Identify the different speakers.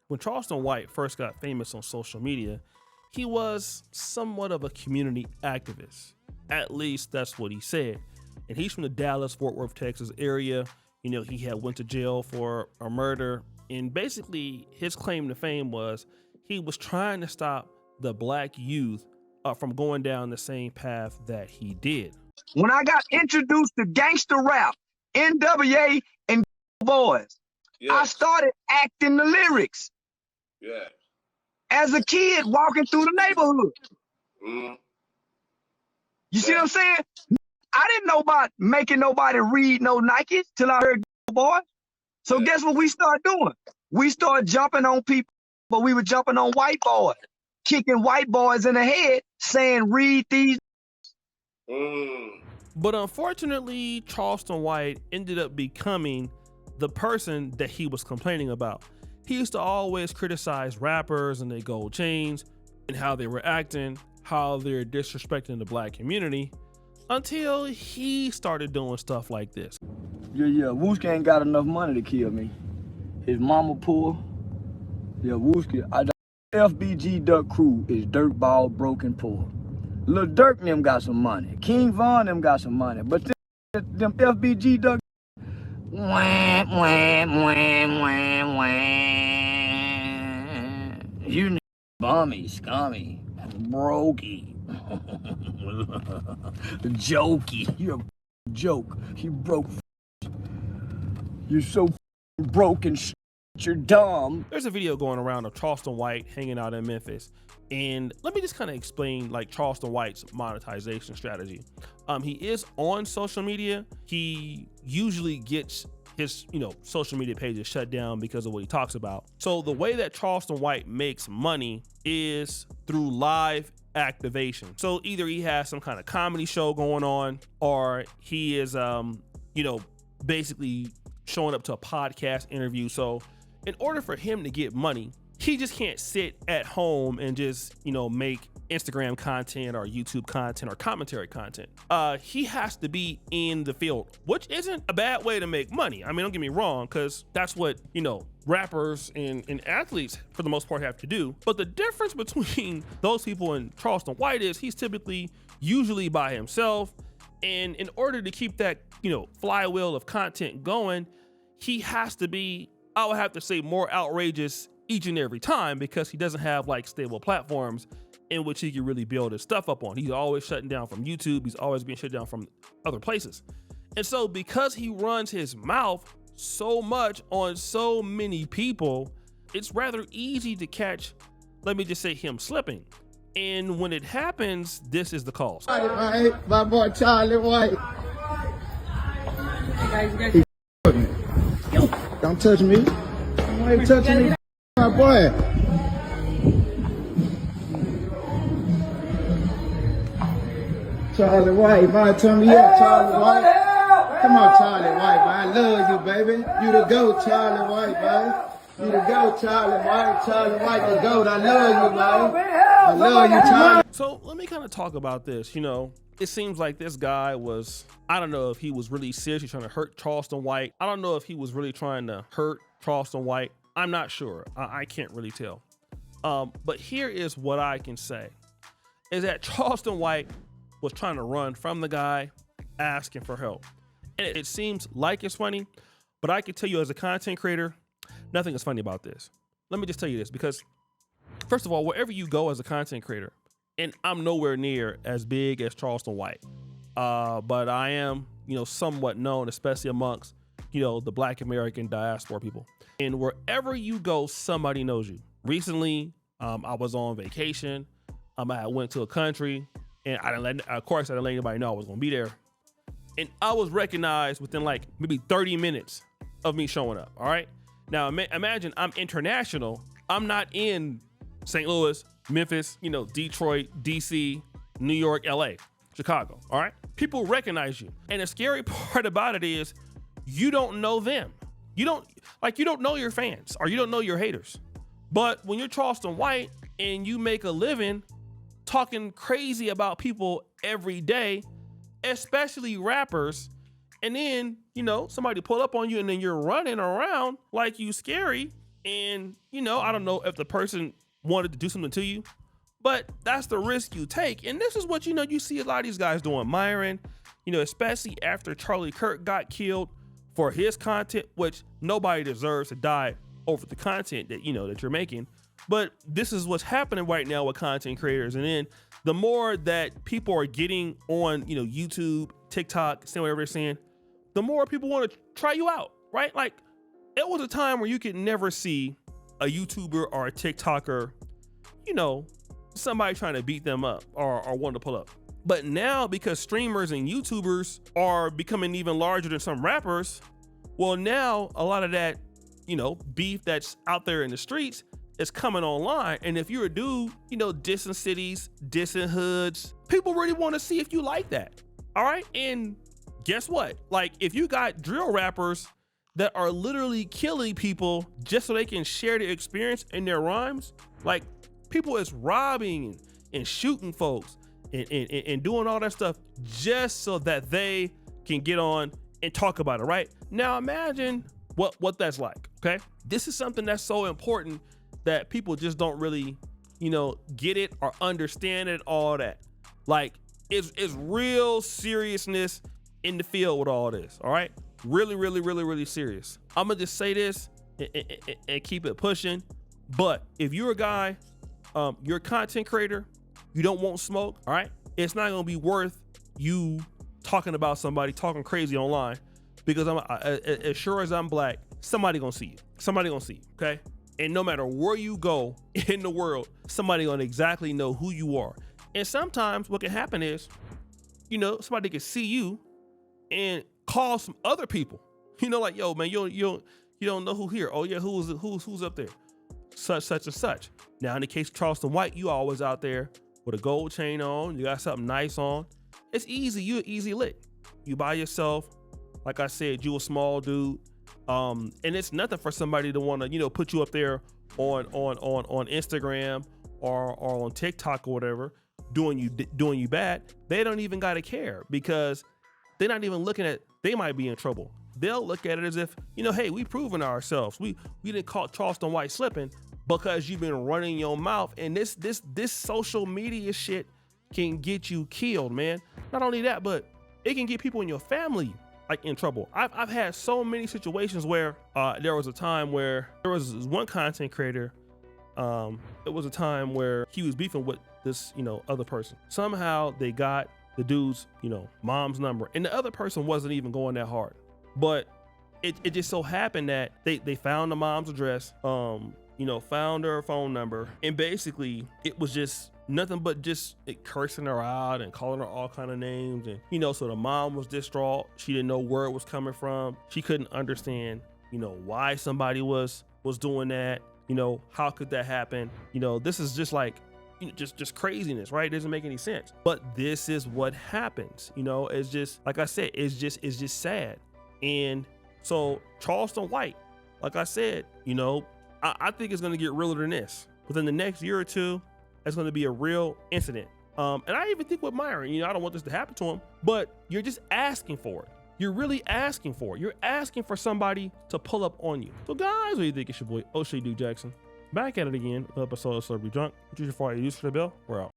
Speaker 1: When Charleston White first got famous on social media, he was somewhat of a community activist. At least that's what he said. And he's from the Dallas-Fort Worth, Texas area. You know, he had went to jail for a murder. And basically his claim to fame was he was trying to stop the black youth from going down the same path that he did.
Speaker 2: When I got introduced to gangster rap, NWA and boys, I started acting the lyrics. As a kid walking through the neighborhood. You see what I'm saying? I didn't know about making nobody read no Nikes till I heard boys. So guess what we started doing? We started jumping on people, but we were jumping on white boys, kicking white boys in the head, saying, read these.
Speaker 1: But unfortunately, Charleston White ended up becoming the person that he was complaining about. He used to always criticize rappers and their gold chains and how they were acting, how they're disrespecting the black community, until he started doing stuff like this.
Speaker 2: Yeah, Wooski ain't got enough money to kill me. His mama poor. Yeah, Wooski, FBG Duck Crew is dirtball broken poor. Lil Durk and them got some money. King Von them got some money. But them FBG Duck, wham, wham, wham, wham, wham. You bummy, scummy, brokey, jokey. You're a joke. You broke. You're so broken. You're dumb.
Speaker 1: There's a video going around of Charleston White hanging out in Memphis. And let me just kind of explain like Charleston White's monetization strategy. He is on social media. He usually gets his, social media pages shut down because of what he talks about. So the way that Charleston White makes money is through live activation. So either he has some kind of comedy show going on, or he is, basically showing up to a podcast interview. So in order for him to get money, he just can't sit at home and just, make Instagram content or YouTube content or commentary content. He has to be in the field, which isn't a bad way to make money. I mean, don't get me wrong, because that's what, rappers and athletes for the most part have to do. But the difference between those people and Charleston White is he's typically usually by himself. And in order to keep that, flywheel of content going, he has to be, I would have to say, more outrageous each and every time, because he doesn't have like stable platforms in which he can really build his stuff up on. He's always shutting down from YouTube. He's always being shut down from other places. And so because he runs his mouth so much on so many people, it's rather easy to catch, let me just say, him slipping. And when it happens, this is the cause.
Speaker 3: My boy Charlie White. Don't touch me. Why you touching me? My boy. Charlie White, man, turn me up, Charlie White. Come on, Charlie White, man. I love you, baby. You the GOAT, Charlie White, man. You the GOAT, Charlie White. Charlie White, the GOAT. I love you, man. I love you, Charlie.
Speaker 1: So let me kind of talk about this. It seems like this guy was, I don't know if he was really seriously trying to hurt Charleston White. I don't know if he was really trying to hurt Charleston White. I'm not sure. I can't really tell. But here is what I can say, is that Charleston White was trying to run from the guy asking for help. And it seems like it's funny, but I can tell you as a content creator, nothing is funny about this. Let me just tell you this, because first of all, wherever you go as a content creator, and I'm nowhere near as big as Charleston White, but I am, somewhat known, especially amongst, the Black American diaspora people. And wherever you go, somebody knows you. Recently, I was on vacation. I went to a country, and I didn't let anybody know I was gonna be there. And I was recognized within like maybe 30 minutes of me showing up, all right? Now, imagine I'm international. I'm not in St. Louis, Memphis, Detroit, DC, New York, LA, Chicago, all right? People recognize you. And the scary part about it is you don't know them. You don't know your fans, or you don't know your haters. But when you're Charleston White and you make a living talking crazy about people every day, especially rappers, and then, somebody pull up on you and then you're running around like you scary, And, you know, I don't know if the person wanted to do something to you, but that's the risk you take. And this is what, you know, you see a lot of these guys doing. Myron, you know, especially after Charlie Kirk got killed for his content, which nobody deserves to die over the content that, you know, that you're making. But this is what's happening right now with content creators. And then the more that people are getting on, you know, YouTube, TikTok, saying whatever they're saying, the more people want to try you out, right? Like, it was a time where you could never see a YouTuber or a TikToker, you know, somebody trying to beat them up or want to pull up. But now, because streamers and YouTubers are becoming even larger than some rappers, well, now a lot of that, you know, beef that's out there in the streets is coming online. And if you're a dude, you know, dissing cities, dissing hoods, people really want to see if you like that. All right. And guess what? Like, if you got drill rappers that are literally killing people just so they can share their experience in their rhymes, like, people is robbing and shooting folks and doing all that stuff just so that they can get on and talk about it, right? Now imagine what that's like, okay? This is something that's so important that people just don't really, you know, get it or understand it, all that. Like, it's real seriousness in the field with all this, all right? Really, really, really, really serious. I'm gonna just say this and keep it pushing. But if you're a guy, you're a content creator, you don't want smoke, all right? It's not gonna be worth you talking about somebody, talking crazy online, because as sure as I'm black, somebody gonna see you. Somebody gonna see you, okay? And no matter where you go in the world, somebody gonna exactly know who you are. And sometimes what can happen is, you know, somebody can see you and call some other people. You know, like, yo, man, you don't know who here. Oh yeah, who's up there? Such and such. Now in the case of Charleston White, you always out there with a gold chain on, you got something nice on. It's easy, you're easy lit. You by yourself, like I said, you a small dude. And it's nothing for somebody to want to, you know, put you up there on Instagram or on TikTok or whatever, doing you bad. They don't even gotta care, because they're not even looking at, they might be in trouble. They'll look at it as if, you know, hey, we proven ourselves. We didn't call Charleston White slipping because you've been running your mouth. And this social media shit can get you killed, man. Not only that, but it can get people in your family like in trouble. I've had so many situations where there was a time where there was one content creator. It was a time where he was beefing with this, you know, other person. Somehow they got the dude's, you know, mom's number, and the other person wasn't even going that hard. But it just so happened that they found the mom's address, you know, found her phone number, and basically it was just nothing but just cursing her out and calling her all kind of names. And, you know, so the mom was distraught. She didn't know where it was coming from. She couldn't understand, you know, why somebody was doing that. You know, how could that happen? You know, this is just like, you know, just craziness, right? It doesn't make any sense. But this is what happens. You know, it's just, like I said, it's just sad. And so Charleston White, like I said, you know, I think it's going to get realer than this. Within the next year or two, it's going to be a real incident. And I even think with Myron, you know, I don't want this to happen to him, but you're just asking for it. You're really asking for it. You're asking for somebody to pull up on you. So guys, what do you think? It's your boy, O'Shea Duke Jackson. Back at it again, with an episode of Celebrity Drunk. Which is your fire use for the bell. We're out.